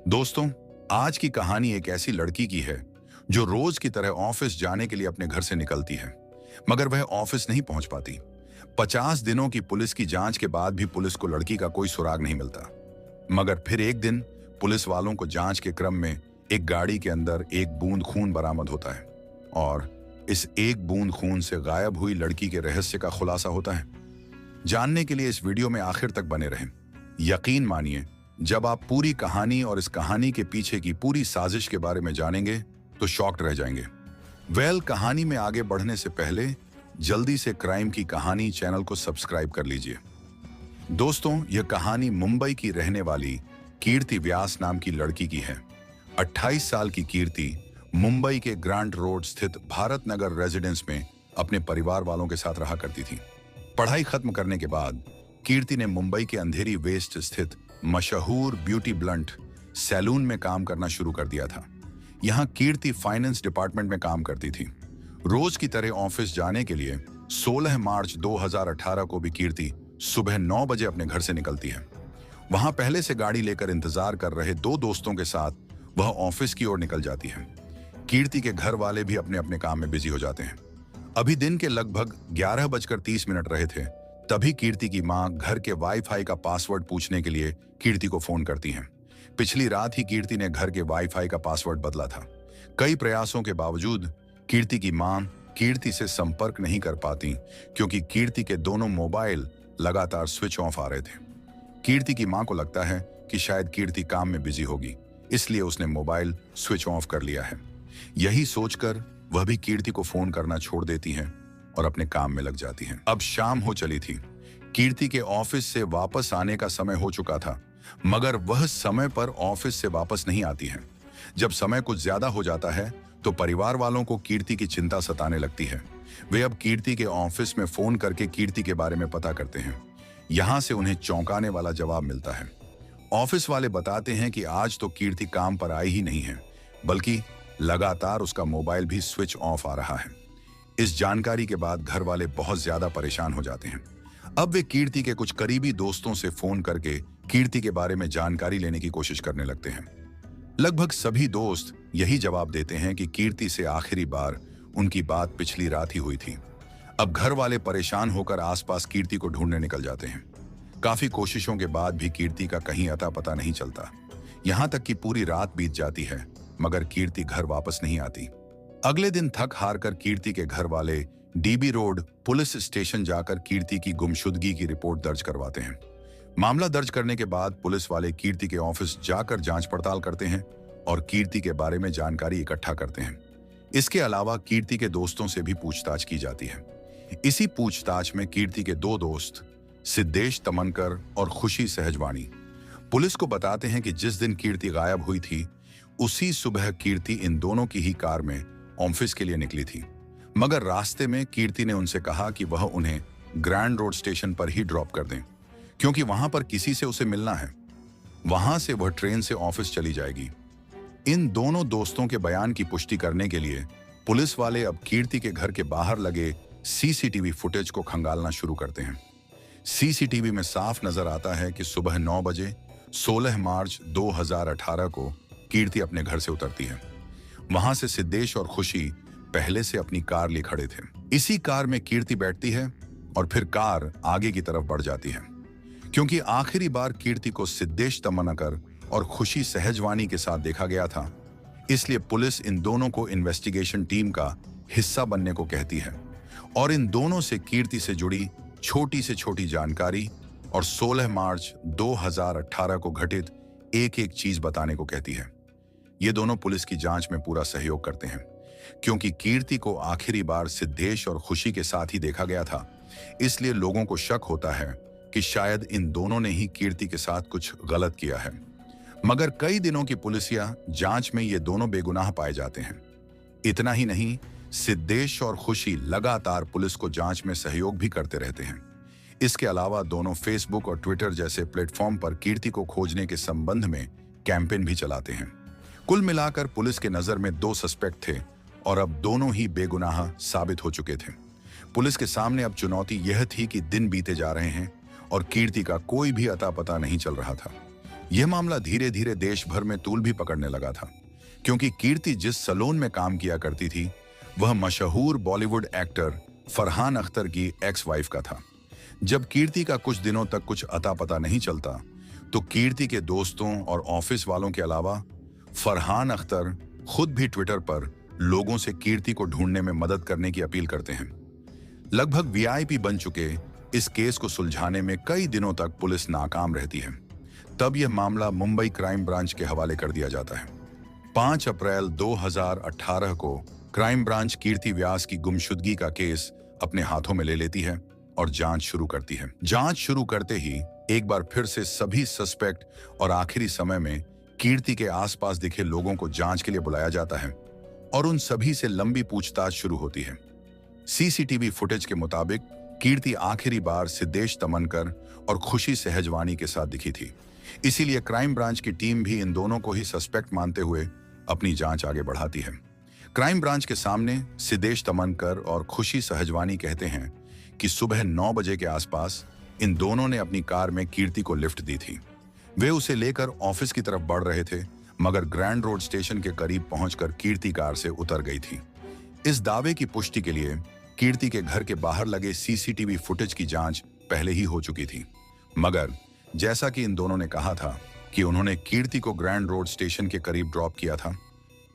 दोस्तों, आज की कहानी एक ऐसी लड़की की है जो रोज की तरह ऑफिस जाने के लिए अपने घर से निकलती है, मगर वह ऑफिस नहीं पहुंच पाती। 50 दिनों की पुलिस की जांच के बाद भी पुलिस को लड़की का कोई सुराग नहीं मिलता। मगर फिर एक दिन पुलिस वालों को जांच के क्रम में एक गाड़ी के अंदर एक बूंद खून बरामद होता है और इस एक बूंद खून से गायब हुई लड़की के रहस्य का खुलासा होता है। जानने के लिए इस वीडियो में आखिर तक बने रहें। यकीन मानिए, जब आप पूरी कहानी और इस कहानी के पीछे की पूरी साजिश के बारे में जानेंगे तो शॉक्ड रह जाएंगे। कहानी में आगे बढ़ने से पहले जल्दी से क्राइम की कहानी चैनल को सब्सक्राइब कर लीजिए। दोस्तों, यह कहानी मुंबई की रहने वाली कीर्ति व्यास नाम की लड़की की है। 28 साल की कीर्ति मुंबई के ग्रांट रोड स्थित भारत नगर रेजिडेंस में अपने परिवार वालों के साथ रहा करती थी। पढ़ाई खत्म करने के बाद कीर्ति ने मुंबई के अंधेरी वेस्ट स्थित मशहूर ब्यूटी ब्लंट सैलून में काम करना शुरू कर दिया था। यहाँ कीर्ति फाइनेंस डिपार्टमेंट में काम करती थी। रोज की तरह ऑफिस जाने के लिए 16 मार्च 2018 को भी कीर्ति सुबह 9 बजे अपने घर से निकलती है। वहां पहले से गाड़ी लेकर इंतजार कर रहे 2 दोस्तों के साथ वह ऑफिस की ओर निकल जाती है। कीर्ति के घर वाले भी अपने अपने काम में बिजी हो जाते हैं। अभी दिन के लगभग 11:30 रहे थे, तभी कीर्ति की मां घर के वाईफाई का पासवर्ड पूछने के लिए कीर्ति को फोन करती हैं। पिछली रात ही कीर्ति ने घर के वाईफाई का पासवर्ड बदला था। कई प्रयासों के बावजूद कीर्ति की मां कीर्ति से संपर्क नहीं कर पाती, क्योंकि कीर्ति के दोनों मोबाइल लगातार स्विच ऑफ आ रहे थे। कीर्ति की मां को लगता है कि शायद कीर्ति काम में बिजी होगी, इसलिए उसने मोबाइल स्विच ऑफ कर लिया है। यही सोचकर वह भी कीर्ति को फोन करना छोड़ देती हैं और अपने काम में लग जाती हैं। अब शाम हो चली थी। कीर्ति के ऑफिस से वापस आने का समय हो चुका था, मगर वह समय पर ऑफिस से वापस नहीं आती है। जब समय कुछ ज्यादा हो जाता है तो परिवार वालों को कीर्ति की चिंता सताने लगती है। वे अब कीर्ति के ऑफिस में फोन करके कीर्ति के बारे में पता करते हैं। यहाँ से उन्हें चौंकाने वाला जवाब मिलता है। ऑफिस वाले बताते हैं कि आज तो कीर्ति काम पर आई ही नहीं है, बल्कि लगातार उसका मोबाइल भी स्विच ऑफ आ रहा है। इस जानकारी के बाद घर वाले बहुत ज्यादा परेशान हो जाते हैं। अब वे कीर्ति के कुछ करीबी दोस्तों से फोन करके कीर्ति के बारे में जानकारी लेने की कोशिश करने लगते हैं। लगभग सभी दोस्त यही जवाब देते हैं कि कीर्ति से आखिरी बार उनकी बात पिछली रात ही हुई थी। अब घर वाले परेशान होकर आसपास कीर्ति को ढूंढने निकल जाते हैं। काफी कोशिशों के बाद भी कीर्ति का कहीं अता पता नहीं चलता। यहाँ तक कि पूरी रात बीत जाती है, मगर कीर्ति घर वापस नहीं आती। अगले दिन थक हार कर कीर्ति के घर वाले डीबी रोड पुलिस स्टेशन जाकर कीर्ति की गुमशुदगी की रिपोर्ट दर्ज करवाते हैं। मामला दर्ज करने के बाद पुलिस वाले कीर्ति के ऑफिस जाकर जांच पड़ताल करते हैं और कीर्ति के बारे में जानकारी इकट्ठा करते हैं। इसके अलावा कीर्ति के दोस्तों से भी पूछताछ की जाती है। इसी पूछताछ में कीर्ति के 2 दोस्त सिद्धेश तमनकर और खुशी सहजवानी पुलिस को बताते हैं कि जिस दिन कीर्ति गायब हुई थी, उसी सुबह कीर्ति इन दोनों की ही कार में ऑफिस के लिए निकली थी। मगर रास्ते में कीर्ति ने उनसे कहा कि वह उन्हें ग्रैंड रोड स्टेशन पर ही ड्रॉप कर दें, क्योंकि वहां पर किसी से उसे मिलना है। वहां से वह ट्रेन से ऑफिस चली जाएगी। इन दोनों दोस्तों के बयान की पुष्टि करने के लिए पुलिस वाले अब कीर्ति के घर के बाहर लगे सीसीटीवी फुटेज को खंगालना शुरू करते हैं। सीसीटीवी में साफ नजर आता है कि सुबह 9 बजे 16 मार्च 2018 को कीर्ति अपने घर से उतरती है। वहां से सिद्धेश और खुशी पहले से अपनी कार लिए खड़े थे। इसी कार में कीर्ति बैठती है और फिर कार आगे की तरफ बढ़ जाती है। क्योंकि आखिरी बार कीर्ति को सिद्धेश तमनकर और खुशी सहजवानी के साथ देखा गया था, इसलिए पुलिस इन दोनों को इन्वेस्टिगेशन टीम का हिस्सा बनने को कहती है और इन दोनों से कीर्ति से जुड़ी छोटी से छोटी जानकारी और 16 मार्च 2018 को घटित एक-एक चीज बताने को कहती है। ये दोनों पुलिस की जांच में पूरा सहयोग करते हैं। क्योंकि कीर्ति को आखिरी बार सिद्धेश और खुशी के साथ ही देखा गया था, इसलिए लोगों को शक होता है कि शायद इन दोनों ने ही कीर्ति के साथ कुछ गलत किया है। मगर कई दिनों की पुलिसिया जांच में ये दोनों बेगुनाह पाए जाते हैं। इतना ही नहीं, सिद्धेश और खुशी लगातार पुलिस को जांच में सहयोग भी करते रहते हैं। इसके अलावा दोनों फेसबुक और ट्विटर जैसे प्लेटफॉर्म पर कीर्ति को खोजने के संबंध में कैंपेन भी चलाते हैं। कुल मिलाकर पुलिस के नजर में 2 सस्पेक्ट थे और अब दोनों ही बेगुनाह साबित हो चुके थे। पुलिस के सामने अब चुनौती यह थी कि दिन बीते जा रहे हैं और कीर्ति का कोई भी अता पता नहीं चल रहा था। यह मामला धीरे धीरे देश भर में तूल भी पकड़ने लगा था, क्योंकि कीर्ति जिस सैलून में काम किया करती थी वह मशहूर बॉलीवुड एक्टर फरहान अख्तर की एक्स वाइफ का था। जब कीर्ति का कुछ दिनों तक कुछ अता पता नहीं चलता तो कीर्ति के दोस्तों और ऑफिस वालों के अलावा फरहान अख्तर खुद भी ट्विटर पर लोगों से कीर्ति को ढूंढने में मदद करने की अपील करते हैं। लगभग वीआईपी बन चुके इस केस को सुलझाने में कई दिनों तक पुलिस नाकाम रहती है। तब यह मामला मुंबई क्राइम ब्रांच के हवाले कर दिया जाता है। 5 अप्रैल 2018 को क्राइम ब्रांच कीर्ति व्यास की गुमशुदगी का केस अपने हाथों में ले लेती है और जांच शुरू करती है। जांच शुरू करते ही एक बार फिर से सभी सस्पेक्ट और आखिरी समय में कीर्ति के आसपास दिखे लोगों को जांच के लिए बुलाया जाता है और उन सभी से लंबी पूछताछ शुरू होती है। सीसीटीवी फुटेज के मुताबिक कीर्ति आखिरी बार सिद्धेश तमनकर और खुशी सहजवानी के साथ दिखी थी। इसीलिए क्राइम ब्रांच की टीम भी इन दोनों को ही सस्पेक्ट मानते हुए अपनी जांच आगे बढ़ाती है। क्राइम ब्रांच के सामने सिद्धेश तमनकर और खुशी सहजवानी कहते हैं कि सुबह 9 बजे के आसपास इन दोनों ने अपनी कार में कीर्ति को लिफ्ट दी थी। वे उसे लेकर ऑफिस की तरफ बढ़ रहे थे, मगर ग्रैंड रोड स्टेशन के करीब पहुंचकर कीर्ति कार से उतर गई थी। इस दावे की पुष्टि के लिए कीर्ति के घर के बाहर लगे सीसीटीवी फुटेज की जांच पहले ही हो चुकी थी, मगर जैसा कि इन दोनों ने कहा था कि उन्होंने कीर्ति को ग्रैंड रोड स्टेशन के करीब ड्रॉप किया था,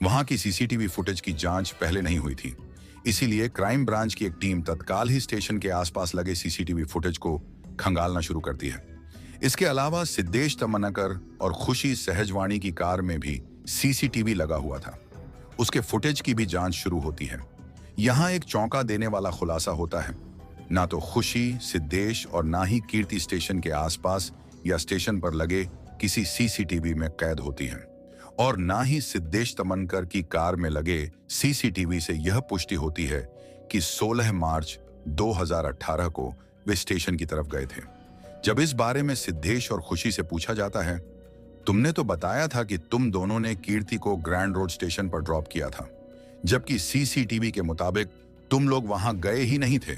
वहां की सीसीटीवी फुटेज की जांच पहले नहीं हुई थी। इसीलिए क्राइम ब्रांच की एक टीम तत्काल ही स्टेशन के आसपास लगे सीसीटीवी फुटेज को खंगालना शुरू करती है। इसके अलावा सिद्धेश तमनकर और खुशी सहजवानी की कार में भी सीसीटीवी लगा हुआ था। उसके फुटेज की भी जांच शुरू होती है। यहाँ एक चौंका देने वाला खुलासा होता है। ना तो खुशी, सिद्धेश और ना ही कीर्ति स्टेशन के आसपास या स्टेशन पर लगे किसी सीसीटीवी में कैद होती हैं, और ना ही सिद्धेश तमनकर की कार में लगे सीसीटीवी से यह पुष्टि होती है कि 16 मार्च 2018 को वे स्टेशन की तरफ गए थे। जब इस बारे में सिद्धेश और खुशी से पूछा जाता है, तुमने तो बताया था कि तुम दोनों ने कीर्ति को ग्रैंड रोड स्टेशन पर ड्रॉप किया था, जबकि सीसीटीवी के मुताबिक तुम लोग वहां गए ही नहीं थे।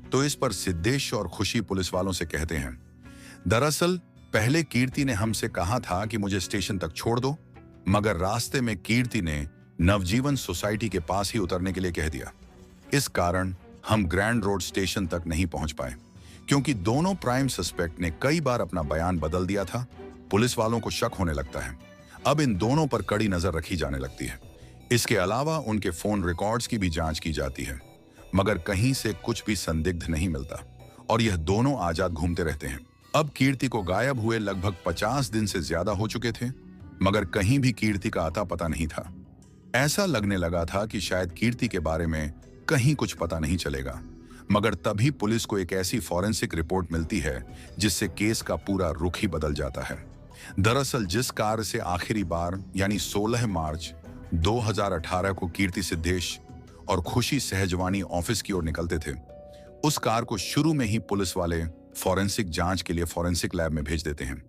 तो इस पर सिद्धेश और खुशी पुलिस वालों से कहते हैं, दरअसल पहले कीर्ति ने हमसे कहा था कि मुझे स्टेशन तक छोड़ दो, मगर रास्ते में कीर्ति ने नवजीवन सोसाइटी के पास ही उतरने के लिए कह दिया। इस कारण हम ग्रैंड रोड स्टेशन तक नहीं पहुंच पाए। क्योंकि दोनों प्राइम सस्पेक्ट ने कई बार अपना बयान बदल दिया था, पुलिस वालों को शक होने लगता है। अब इन दोनों पर कड़ी नजर रखी जाने लगती है। इसके अलावा उनके फोन रिकॉर्ड्स की भी जांच की जाती है, मगर कहीं से कुछ भी संदिग्ध नहीं मिलता और यह दोनों आजाद घूमते रहते हैं। अब कीर्ति को गायब हुए लगभग 50 दिन से ज्यादा हो चुके थे, मगर कहीं भी कीर्ति का अता पता नहीं था। ऐसा लगने लगा था कि शायद कीर्ति के बारे में कहीं कुछ पता नहीं चलेगा, मगर तभी पुलिस को एक ऐसी फॉरेंसिक रिपोर्ट मिलती है जिससे केस का पूरा रुख ही बदल जाता है। दरअसल जिस कार से आखिरी बार यानी 16 मार्च 2018 को कीर्ति, सिद्धेश और खुशी सहजवानी ऑफिस की ओर निकलते थे, उस कार को शुरू में ही पुलिस वाले फॉरेंसिक जांच के लिए फॉरेंसिक लैब में भेज देते हैं।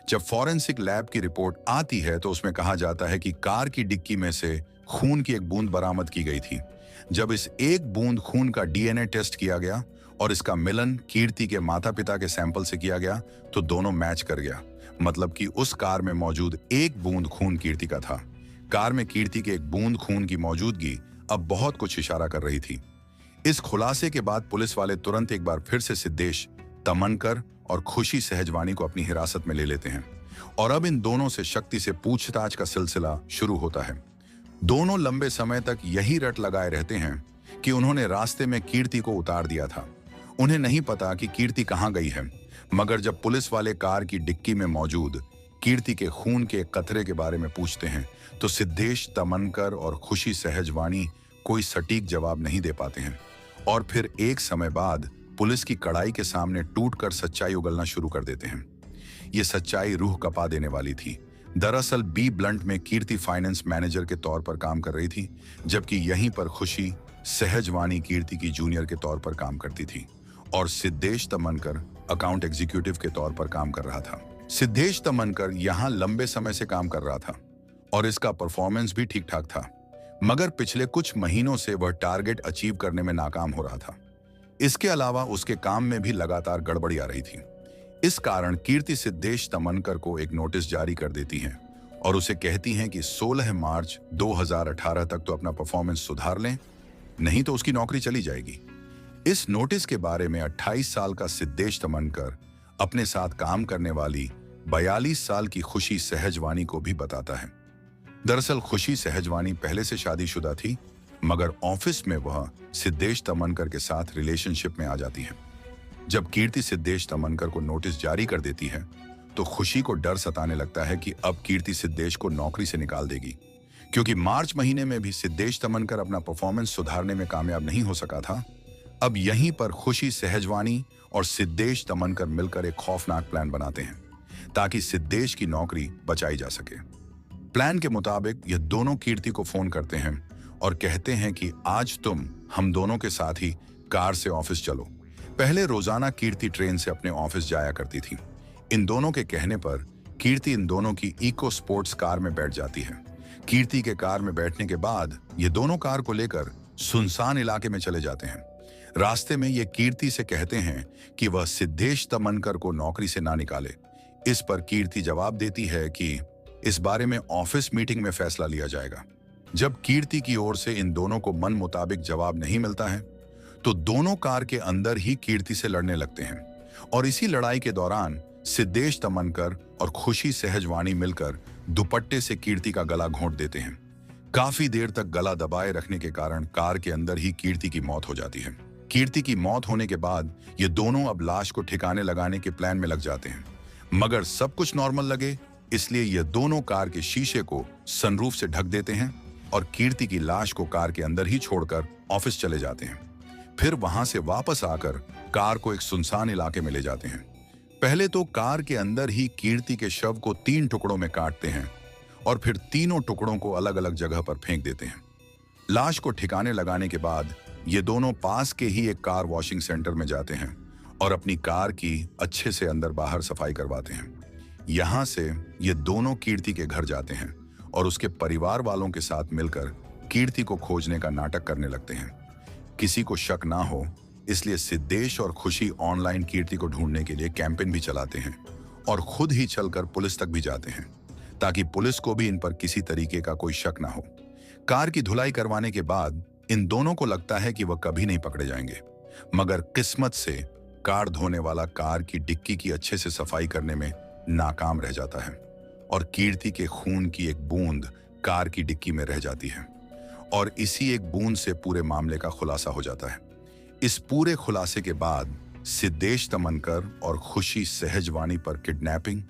जब फॉरेंसिक लैब की रिपोर्ट आती है तो उसमें कहा जाता है कि कार की डिक्की में से खून की एक बूंद बरामद की गई थी। जब इस एक बूंद खून का डीएनए टेस्ट किया गया और इसका मिलन कीर्ति के माता पिता के सैंपल से किया गया तो दोनों मैच कर गया। मतलब कि उस कार में मौजूद एक बूंद खून कीर्ति का था। कार में कीर्ति के एक बूंद खून की मौजूदगी अब बहुत कुछ इशारा कर रही थी। इस खुलासे के बाद पुलिस वाले तुरंत एक बार फिर से सिद्धेश तमनकर और खुशी सहजवानी को अपनी हिरासत में ले लेते हैं और अब इन दोनों से सख्ती से पूछताछ का सिलसिला शुरू होता है। दोनों लंबे समय तक यही रट लगाए रहते हैं कि उन्होंने रास्ते में कीर्ति को उतार दिया था। उन्हें नहीं पता कि कीर्ति कहां गई है, मगर जब पुलिस वाले कार की डिक्की में मौजूद कीर्ति के खून के कतरे के बारे में पूछते हैं तो सिद्धेश तमनकर और खुशी सहजवानी कोई सटीक जवाब नहीं दे पाते हैं और फिर एक समय बाद पुलिस की कड़ाई के सामने टूटकर सच्चाई उगलना शुरू कर देते हैं। ये सच्चाई रूह कपा देने वाली थी। दरअसल बी ब्लंट में कीर्ति फाइनेंस मैनेजर के तौर पर काम कर रही थी, जबकि यहीं पर खुशी सहजवानी कीर्ति की जूनियर के तौर पर काम करती थी और सिद्धेश तमनकर अकाउंट एग्जीक्यूटिव के तौर पर काम कर रहा था। सिद्धेश तमनकर यहाँ लंबे समय से काम कर रहा था और इसका परफॉर्मेंस भी ठीक ठाक था, मगर पिछले कुछ महीनों से वह टारगेट अचीव करने में नाकाम हो रहा था। इसके अलावा उसके काम में भी लगातार गड़बड़ी आ रही थी। इस कारण कीर्ति सिद्धेश तमनकर को एक नोटिस जारी कर देती हैं और उसे कहती हैं कि 16 मार्च 2018 तक तो अपना परफॉर्मेंस सुधार लें, नहीं तो उसकी नौकरी चली जाएगी। इस नोटिस के बारे में 28 साल का सिद्धेश तमनकर अपने साथ काम करने वाली 42 साल की खुशी सहजवानी को भी बताता है। दरअसल खुशी सहजवानी पहले से शादीशुदा थी, मगर ऑफिस में वह सिद्धेश तमनकर के साथ रिलेशनशिप में आ जाती है। जब कीर्ति सिद्धेश तमनकर को नोटिस जारी कर देती है तो खुशी को डर सताने लगता है कि अब कीर्ति सिद्धेश को नौकरी से निकाल देगी, क्योंकि मार्च महीने में भी सिद्धेश तमनकर अपना परफॉर्मेंस सुधारने में कामयाब नहीं हो सका था। अब यहीं पर खुशी सहजवानी और सिद्धेश तमनकर मिलकर एक खौफनाक प्लान बनाते हैं ताकि सिद्धेश की नौकरी बचाई जा सके। प्लान के मुताबिक ये दोनों कीर्ति को फोन करते हैं और कहते हैं कि आज तुम हम दोनों के साथ ही कार से ऑफिस चलो। पहले रोजाना कीर्ति ट्रेन से अपने ऑफिस जाया करती थी। इन दोनों के कहने पर कीर्ति इन दोनों की इको स्पोर्ट्स कार में बैठ जाती है। कीर्ति के कार में बैठने के बाद ये दोनों कार को लेकर सुनसान इलाके में चले जाते हैं। रास्ते में ये कीर्ति से कहते हैं कि वह सिद्धेश तमनकर को नौकरी से ना निकाले। इस पर कीर्ति जवाब देती है कि इस बारे में ऑफिस मीटिंग में फैसला लिया जाएगा। जब कीर्ति की ओर से इन दोनों को मन मुताबिक जवाब नहीं मिलता है तो दोनों कार के अंदर ही कीर्ति से लड़ने लगते हैं और इसी लड़ाई के दौरान सिद्धेश तमनकर और खुशी सहजवानी मिलकर दुपट्टे से कीर्ति का गला घोंट देते हैं। काफी देर तक गला दबाए रखने के कारण कार के अंदर ही कीर्ति की मौत हो जाती है। कीर्ति की मौत होने के बाद ये दोनों अब लाश को ठिकाने लगाने के प्लान में लग जाते हैं, मगर सब कुछ नॉर्मल लगे इसलिए ये दोनों कार के शीशे को सनरूफ से ढक देते हैं और कीर्ति की लाश को कार के अंदर ही छोड़कर ऑफिस चले जाते हैं। फिर वहां से वापस आकर कार को एक सुनसान इलाके में ले जाते हैं। पहले तो कार के अंदर ही कीर्ति के शव को 3 टुकड़ों में काटते हैं और फिर तीनों टुकड़ों को अलग अलग जगह पर फेंक देते हैं। लाश को ठिकाने लगाने के बाद ये दोनों पास के ही एक कार वॉशिंग सेंटर में जाते हैं और अपनी कार की अच्छे से अंदर बाहर सफाई करवाते हैं। यहाँ से ये दोनों कीर्ति के घर जाते हैं और उसके परिवार वालों के साथ मिलकर कीर्ति को खोजने का नाटक करने लगते हैं। किसी को शक ना हो इसलिए सिद्धेश और खुशी ऑनलाइन कीर्ति को ढूंढने के लिए कैंपेन भी चलाते हैं और खुद ही चलकर पुलिस तक भी जाते हैं ताकि पुलिस को भी इन पर किसी तरीके का कोई शक ना हो। कार की धुलाई करवाने के बाद इन दोनों को लगता है कि वह कभी नहीं पकड़े जाएंगे, मगर किस्मत से कार धोने वाला कार की डिक्की की अच्छे से सफाई करने में नाकाम रह जाता है और कीर्ति के खून की एक बूंद कार की डिक्की में रह जाती है और इसी एक बूंद से पूरे मामले का खुलासा हो जाता है। इस पूरे खुलासे के बाद सिद्धेश तमनकर और खुशी सहजवानी पर किडनैपिंग,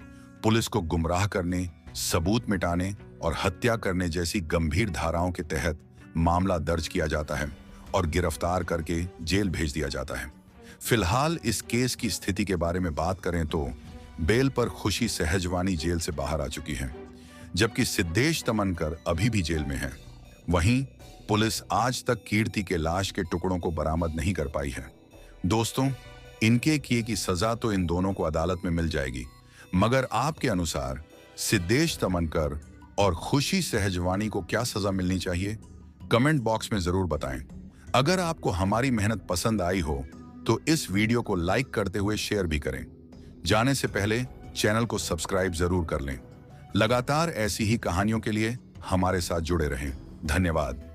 पुलिस को गुमराह करने, सबूत मिटाने और हत्या करने जैसी गंभीर धाराओं के तहत मामला दर्ज किया जाता है और गिरफ्तार करके जेल भेज दिया जाता है। फिलहाल इस केस की स्थिति के बारे में बात करें तो बेल पर खुशी सहजवानी जेल से बाहर आ चुकी है, जबकि सिद्धेश तमनकर अभी भी जेल में है। वहीं पुलिस आज तक कीर्ति के लाश के टुकड़ों को बरामद नहीं कर पाई है। दोस्तों, इनके किए की सजा तो इन दोनों को अदालत में मिल जाएगी, मगर आपके अनुसार सिद्धेश तमनकर और खुशी सहजवानी को क्या सजा मिलनी चाहिए? कमेंट बॉक्स में जरूर बताएं। अगर आपको हमारी मेहनत पसंद आई हो तो इस वीडियो को लाइक करते हुए शेयर भी करें। जाने से पहले चैनल को सब्सक्राइब जरूर कर लें। लगातार ऐसी ही कहानियों के लिए हमारे साथ जुड़े रहें। धन्यवाद।